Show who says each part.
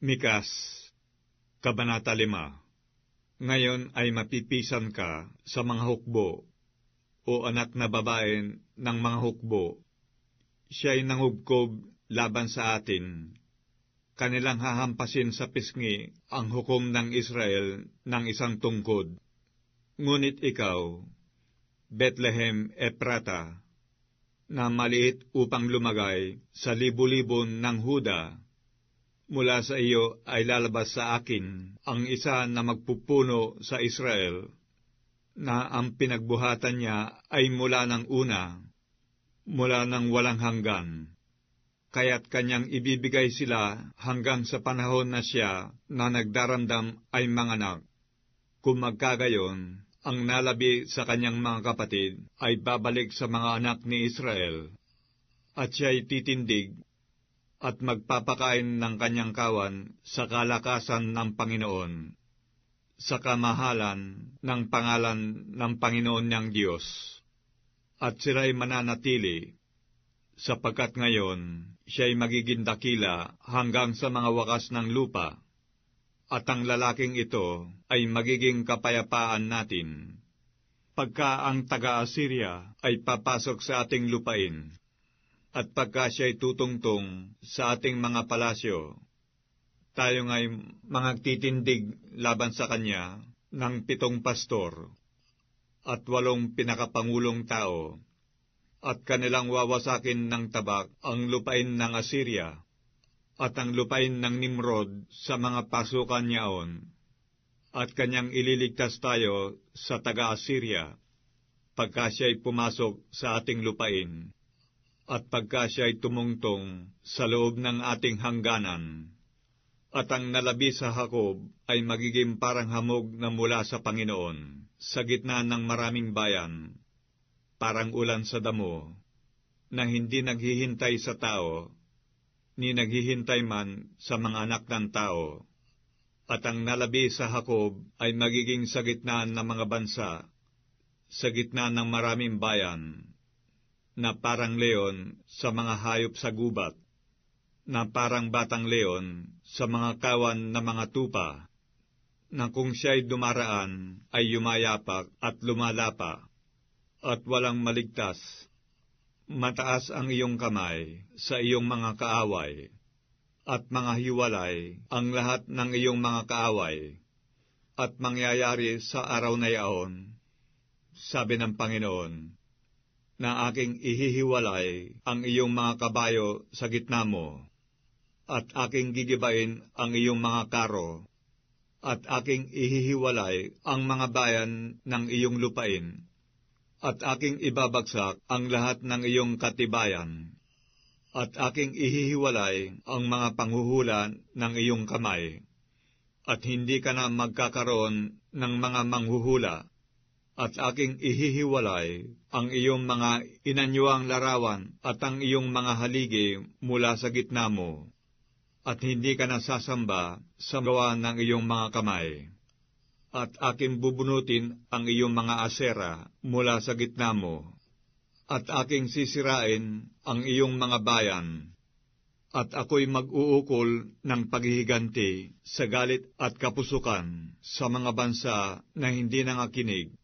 Speaker 1: Mikas, Kabanata 5. Ngayon ay mapipisan ka sa mga hukbo, o anak na babae ng mga hukbo. Siya'y nangubkob laban sa atin. Kanilang hahampasin sa pisngi ang hukom ng Israel ng isang tungkod. Ngunit ikaw, Bethlehem Ephrata, na maliit upang lumagay sa libu-libon ng Huda, mula sa iyo ay lalabas sa akin ang isa na magpupuno sa Israel, na ang pinagbuhatan niya ay mula ng una, mula ng walang hanggan. Kaya't kanyang ibibigay sila hanggang sa panahon na siya na nagdaramdam ay manganak. Kung magkagayon, ang nalabi sa kanyang mga kapatid ay babalik sa mga anak ni Israel, at siya'y titindig at magpapakain ng kanyang kawan sa kalakasan ng Panginoon, sa kamahalan ng pangalan ng Panginoon niyang Diyos. At sila'y mananatili, sapagkat ngayon siya'y magiging dakila hanggang sa mga wakas ng lupa, at ang lalaking ito ay magiging kapayapaan natin. Pagka ang taga-Assyria ay papasok sa ating lupain, at pagka siya'y tutungtong sa ating mga palasyo, tayo nga'y magtitindig laban sa kanya ng 7 pastor at 8 pinakapangulong tao, at kanilang wawasakin ng tabak ang lupain ng Assyria at ang lupain ng Nimrod sa mga pasukan niyaon, at kanyang ililigtas tayo sa taga-Assyria pagka siya'y pumasok sa ating lupain, at pagka siya'y tumungtong sa loob ng ating hangganan. At ang nalabi sa Jacob ay magiging parang hamog na mula sa Panginoon, sa gitna ng maraming bayan, parang ulan sa damo, na hindi naghihintay sa tao, ni naghihintay man sa mga anak ng tao. At ang nalabi sa Jacob ay magiging sa gitna ng mga bansa, sa gitna ng maraming bayan, na parang leon sa mga hayop sa gubat, na parang batang leon sa mga kawan na mga tupa, na kung siya'y dumaraan ay yumayapak at lumalapa, at walang maligtas. Mataas ang iyong kamay sa iyong mga kaaway, at mga hiwalay ang lahat ng iyong mga kaaway, at mangyayari sa araw na yaon, sabi ng Panginoon, na aking ihihiwalay ang iyong mga kabayo sa gitna mo, at aking gigibain ang iyong mga karo, at aking ihihiwalay ang mga bayan ng iyong lupain, at aking ibabagsak ang lahat ng iyong katibayan, at aking ihihiwalay ang mga panghuhula ng iyong kamay, at hindi ka na magkakaroon ng mga manghuhula, at aking ihihiwalay ang iyong mga inanyuang larawan at ang iyong mga haligi mula sa gitna mo, at hindi ka nasasamba sa gawa ng iyong mga kamay. At aking bubunutin ang iyong mga asera mula sa gitna mo, at aking sisirain ang iyong mga bayan, at ako'y mag-uukol ng paghihiganti sa galit at kapusukan sa mga bansa na hindi nangakinig,